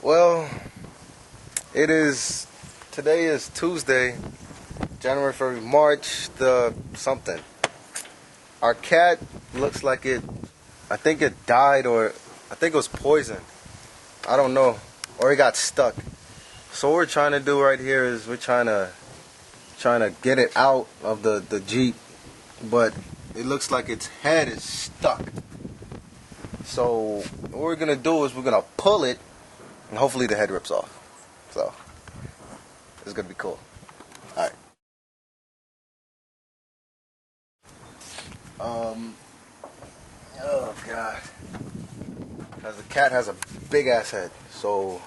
Well, today is Tuesday, January, February, March, the something. Our cat looks like I think it died, or I think it was poisoned. I don't know. Or it got stuck. So what we're trying to do right here is we're trying to get it out of the Jeep, but it looks like its head is stuck. So what we're gonna do is we're gonna pull it, and hopefully the head rips off. So it's gonna be cool. All right. Oh God. Because the cat has a big ass head, so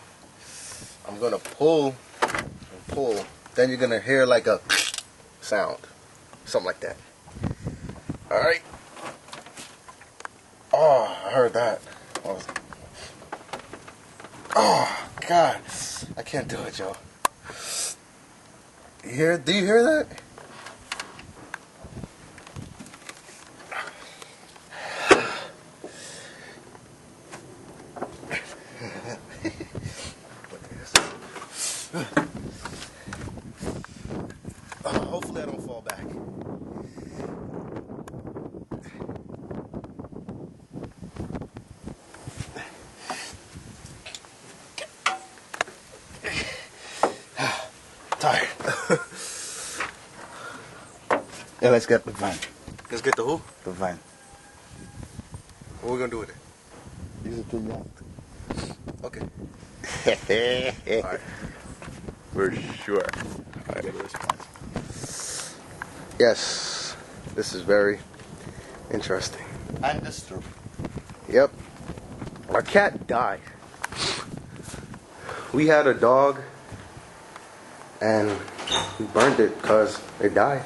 I'm gonna pull and pull. Then you're gonna hear like a sound, something like that. All right. Oh, I heard that. Oh God, I can't do it, Joe. Do you hear that? Hopefully I don't fall back. Tired. Yeah, let's get the van. Let's get the who? The van. What are we gonna do with it? Use it to yacht. Okay. Alright. For sure. Alright. Yes. This is very interesting. And disturbed. Yep. Our cat died. We had a dog and we burned it because it died.